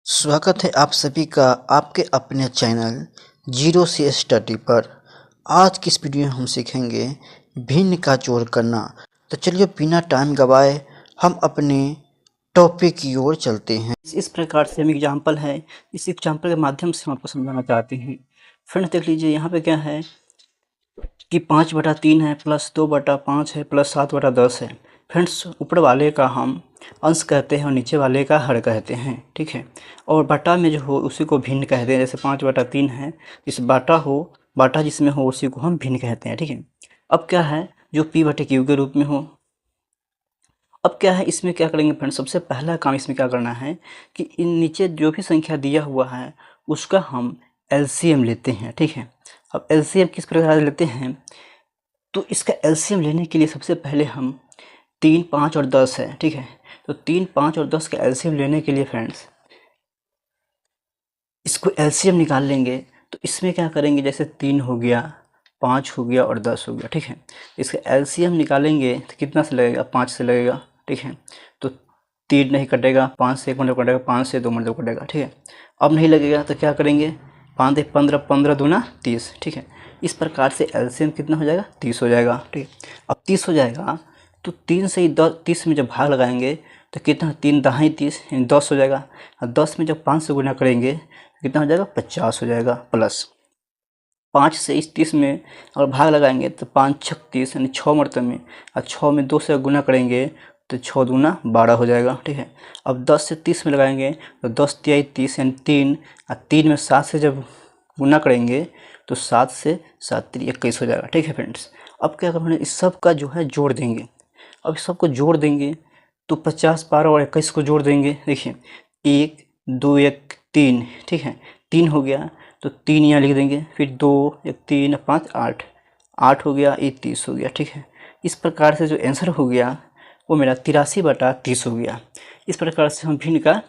स्वागत है आप सभी का आपके अपने चैनल जीरो से स्टडी पर। आज की इस वीडियो में हम सीखेंगे भिन्न का जोड़ करना। तो चलिए बिना टाइम गवाए हम अपने टॉपिक की ओर चलते हैं। इस प्रकार से हम एग्जाम्पल है, इस एग्जाम्पल के माध्यम से हम आपको समझाना चाहते हैं। फ्रेंड्स देख लीजिए, यहाँ पे क्या है कि 5/3 है प्लस 2/5 है प्लस 7/10 है। फ्रेंड्स ऊपर वाले का हम अंश कहते हैं और नीचे वाले का हर कहते हैं, ठीक है। और बटा में जो हो उसी को भिन्न कहते हैं। जैसे 5/3 है, इस बाटा जिसमें हो उसी को हम भिन्न कहते हैं, ठीक है। अब क्या है, जो P/Q के रूप में हो। अब क्या है, इसमें क्या करेंगे फ्रेंड्स, सबसे पहला काम इसमें क्या करना है कि इन नीचे जो भी संख्या दिया हुआ है उसका हम एलसीएम लेते हैं, ठीक है। अब एलसीएम किस प्रकार से लेते हैं, तो इसका एलसीएम लेने के लिए सबसे पहले हम 3, 5 और 10 है, ठीक है। तो 3, 5 और 10 का एलसीएम लेने के लिए फ्रेंड्स इसको एलसीएम निकाल लेंगे। तो इसमें क्या करेंगे, जैसे 3 हो गया, 5 हो गया और 10 हो गया, ठीक है। इसका एलसीएम निकालेंगे तो कितना से लगेगा, 5 से लगेगा, ठीक है। तो 3 नहीं कटेगा, 5 से 1 मतलब कटेगा, 5 से 2 मतलब कटेगा, ठीक है। अब नहीं लगेगा तो क्या करेंगे, 5 एक 15, 15 दूना 30, ठीक है। इस प्रकार से एलसीएम कितना हो जाएगा, 30 हो जाएगा, ठीक है। अब 30 हो जाएगा तो 3 से 30 में जब भाग लगाएंगे तो कितना, 3 दहाई 30 यानी 10 हो जाएगा। और 10 में जब 5 से गुना करेंगे तो कितना हो जाएगा, 50 हो जाएगा। प्लस 5 से इस 30 में अगर भाग लगाएंगे तो 5 छक 30 यानी 6 मरतबे में, और 6 में 2 से गुना करेंगे तो 6 दूना 12 हो जाएगा, ठीक है। अब 10 से 30 में लगाएंगे तो 10 तिहाई 30 यानी 3, और 3 में 7 से जब गुना करेंगे तो 7 से 7 3 21 हो जाएगा, ठीक है फ्रेंड्स। अब क्या करना है, इस सब का जो है जोड़ देंगे। अब इस सब को जोड़ देंगे तो 50, 12 और 21 को जोड़ देंगे। देखिए 1 2 1 3, ठीक है, 3 हो गया तो 3 यहाँ लिख देंगे, फिर 2 1 3 5 8, 8 हो गया, ये 30 हो गया, ठीक है। इस प्रकार से जो आंसर हो गया वो मेरा 83/30 हो गया। इस प्रकार से हम भिन्न का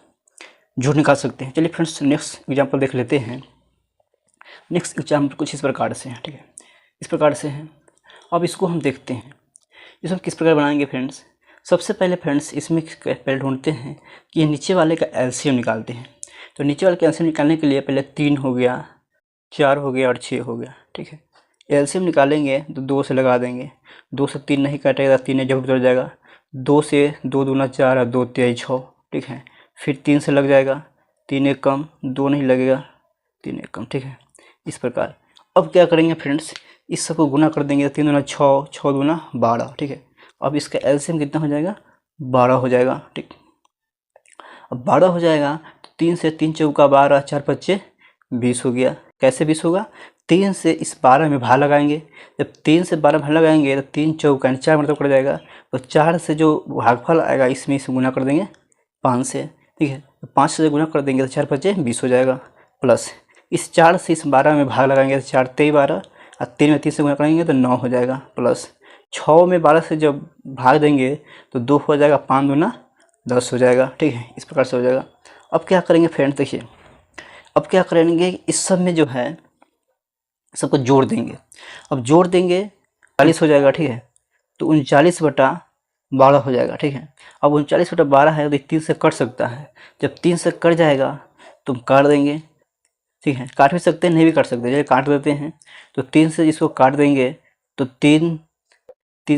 जोड़ निकाल सकते हैं। चलिए फ्रेंड्स नेक्स्ट एग्जाम्पल देख लेते हैं। नेक्स्ट एग्जाम्पल कुछ इस प्रकार से है, ठीक है, इस प्रकार से है। अब इसको हम देखते हैं, इसको हम किस प्रकार बनाएंगे फ्रेंड्स। सबसे पहले फ्रेंड्स इसमें पहले ढूंढते हैं कि ये नीचे वाले का एलसीएम निकालते हैं। तो नीचे वाले का एलसीएम निकालने के लिए पहले 3 हो गया, 4 हो गया और 6 हो गया, ठीक है। एलसीएम निकालेंगे तो 2 से लगा देंगे, 2 से 3 नहीं कटेगा, 3 जरूर उतर जाएगा, 2 से 2 दूना 4 और 2 तिहाई 6, ठीक है। फिर 3 से लग जाएगा, 3 एक कम, 2 नहीं लगेगा, 3 एक कम, ठीक है। इस प्रकार अब क्या करेंगे फ्रेंड्स, इस सबको गुना कर देंगे, 3 दूना 6, 6 दूना 12, ठीक है। अब इसका एलसीएम कितना हो जाएगा, 12 हो जाएगा, ठीक। अब 12 हो जाएगा तो 3 से 3 चौका 12, 4 पच्चे 20 हो गया। कैसे 20 होगा, 3 से इस 12 में भाग लगाएंगे। जब 3 से 12 भाग लगाएंगे तो 3 चौका 4 मतलब कट जाएगा। तो 4 से जो भागफल आएगा इसमें इसे गुना कर देंगे 5 से, ठीक है। तो 5 से गुना कर देंगे तो 4 पच्चे 20 हो जाएगा। प्लस इस 4 से इस 12 में भाग लगाएंगे तो 4 तेई 12, और 3 में 3 से गुना करेंगे तो 9 हो जाएगा। प्लस 6 में 12 से जब भाग देंगे तो 2 हो जाएगा, 5 दूना 10 हो जाएगा, ठीक है। इस प्रकार से हो जाएगा। अब क्या करेंगे फ्रेंड्स, देखिए अब क्या करेंगे, इस सब में जो है सबको जोड़ देंगे। अब जोड़ देंगे 40 हो जाएगा, ठीक है। तो 39/12 हो जाएगा, ठीक है। अब 39/12 है तो 3 से कट सकता है। जब 3 से कट जाएगा तो हम काट देंगे, ठीक है। काट भी सकते हैं, नहीं भी काट सकते, चलिए काट देते हैं। तो 3 से इसको काट देंगे तो 3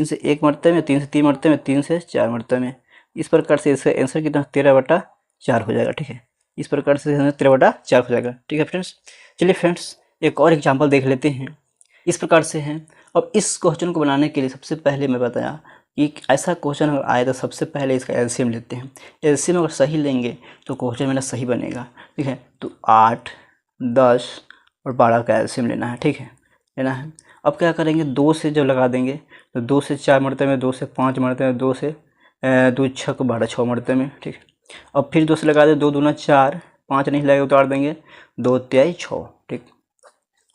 से 1 मरतबे में, 3 से 3 मरतबे में, 3 से 4 मरतबे में। इस प्रकार से इसका आंसर कितना, 13/4 हो जाएगा, ठीक है। इस प्रकार से 13/4 हो जाएगा, ठीक है फ्रेंड्स। चलिए फ्रेंड्स एक और एग्जाम्पल देख लेते हैं। इस प्रकार से है। अब इस क्वेश्चन को बनाने के लिए सबसे पहले मैं बताया कि ऐसा क्वेश्चन अगर आए तो सबसे पहले इसका एलसीएम लेते हैं। एलसीएम अगर सही लेंगे तो क्वेश्चन मेरा सही बनेगा, ठीक है। तो 8, 10 और 12 का एलसीएम लेना है, ठीक है, लेना है। अब क्या करेंगे, 2 से जब लगा देंगे तो 2 से 4 मरतबे में, 2 से 5 मरतबे में, 2 से 2 छक 12, 6 मरतबे में, ठीक है। अब फिर 2 से लगा दें, 2 दूना 4, 5 नहीं लगेगा उतार देंगे, 2 तिहाई 6, ठीक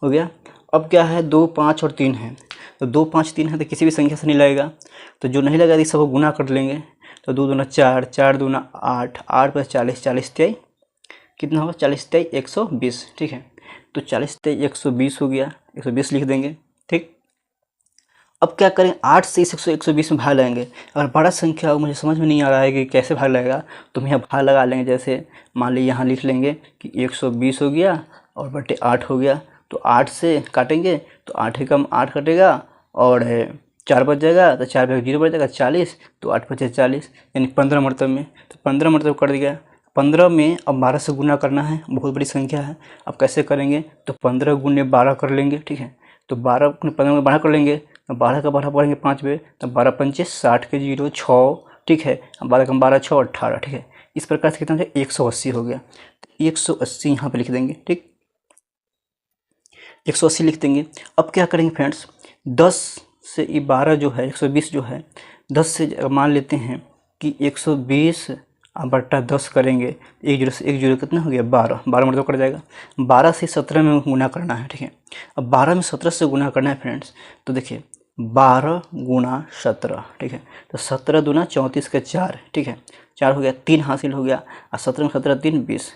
हो गया। अब क्या है, 2 5 और 3 है, तो 2 5 3 है तो किसी भी संख्या से नहीं लगेगा, तो जो नहीं लगेगा इस सबको गुना कर लेंगे। तो 2 दूना 4, 4 दूना 8, 8 प्लस 40, 40 तिहाई कितना होगा, 40 तिहाई 120, ठीक है। तो 40 तिहाई 120 हो गया, 120 लिख देंगे, ठीक। अब क्या करें, 8 से इस 120 में भाग लगाएंगे। अगर बड़ा संख्या हो, मुझे समझ में नहीं आ रहा है कि कैसे भाग लगेगा, तो हम यहाँ भाग लगा लेंगे। जैसे मान लीजिए यहाँ लिख लेंगे कि 120 हो गया और बटे 8 हो गया। तो 8 से काटेंगे तो 8 ही कम 8 कटेगा और 4 बच जाएगा, तो 4 0 बच जाएगा 40, तो 8 बचे 40, यानी 15 मरतब में। तो 15 मरतब कर दिया। 15 में अब 12 से गुना करना है, बहुत बड़ी संख्या है। अब कैसे करेंगे, तो 15 गुने 12 कर लेंगे, ठीक है। तो 12 गुने 15 में 12 कर लेंगे, तो 12 का 12 पढ़ेंगे 5 में, तो 12 पंचे 60 के 0 6, ठीक है। अब 12 का 12 6 18, ठीक है। इस प्रकार से कितना हो जाए, 180 हो गया। तो 180 यहाँ पे लिख देंगे, ठीक, 180 लिख देंगे। अब क्या करेंगे फ्रेंड्स, 10 से ये 12 जो है 120 जो है, 10 से मान लेते हैं कि 120 बट्टा 10 करेंगे, 1 0 से 1 0 कितना हो गया 12, 12 मतलब कट जाएगा। 12 से 17 में गुना करना है, ठीक है। अब 12 में 17 से गुना करना है फ्रेंड्स, तो देखिए 12 गुना 17, ठीक है। तो 17 दूना 34 के 4, ठीक है, 4 हो गया, 3 हासिल हो गया। और 17 में 17 3 20,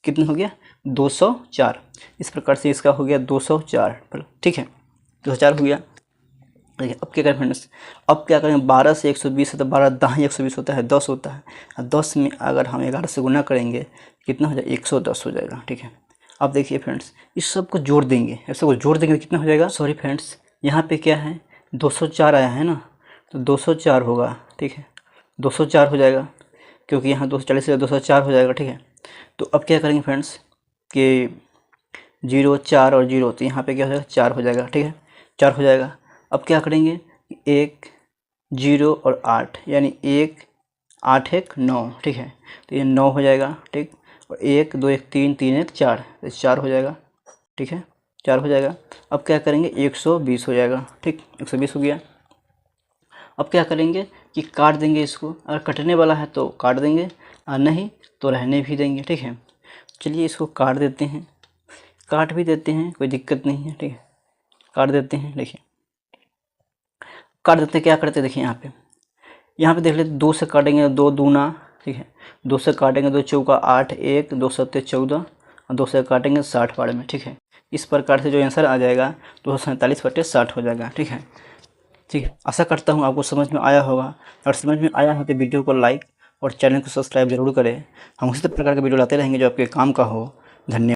कितना हो गया 204। इस प्रकार से इसका हो गया 204, ठीक है, 204 हो गया। देखिए अब क्या करें फ्रेंड्स, अब क्या करें, 12 से 120 है तो 12 दाएँ 120 होता है, 10 होता है। और 10 में अगर हम 11 से गुना करेंगे कितना हो जाएगा, 110 हो जाएगा, ठीक है। अब देखिए फ्रेंड्स, इस सब को जोड़ देंगे, ऐसे को जोड़ देंगे तो कितना हो जाएगा, सॉरी फ्रेंड्स, यहाँ पे क्या है 204 आया है ना, तो 204 होगा, ठीक है, 204 हो जाएगा, क्योंकि यहाँ 240 से 204 हो जाएगा, ठीक है। तो अब क्या करेंगे फ्रेंड्स कि 0 4 और 0, तो यहाँ पे क्या हो जाएगा 4 हो जाएगा, ठीक है, 4 हो जाएगा। अब क्या करेंगे, 1 0 और 8, यानी 1 8 1 9, ठीक है, तो ये 9 हो जाएगा, ठीक। और 1 2 1 3 3 1 4, तो 4 हो जाएगा, ठीक है, 4 हो जाएगा। अब क्या करेंगे, 120 हो जाएगा, ठीक, 120 हो गया। अब क्या करेंगे कि काट देंगे इसको, अगर कटने वाला है तो काट देंगे और नहीं तो रहने भी देंगे, ठीक है। चलिए इसको काट देते हैं, काट भी देते हैं, कोई दिक्कत नहीं है, ठीक है, काट देते हैं। देखिए काट देते हैं, क्या करते हैं, देखिए यहाँ पे देख लेते, 2 से काटेंगे 2 दूना, ठीक है, 2 से काटेंगे 2 चौका 8, 1 2 7 14, और 2 से काटेंगे 60 बार में, ठीक है। इस प्रकार से जो आंसर आ जाएगा 247 बटे 60 हो जाएगा, ठीक है, ठीक है। आशा करता हूँ आपको समझ में आया होगा। अगर समझ में आया है तो वीडियो को लाइक और चैनल को सब्सक्राइब जरूर करें। हम उसी प्रकार के वीडियो लाते रहेंगे जो आपके काम का हो। धन्यवाद।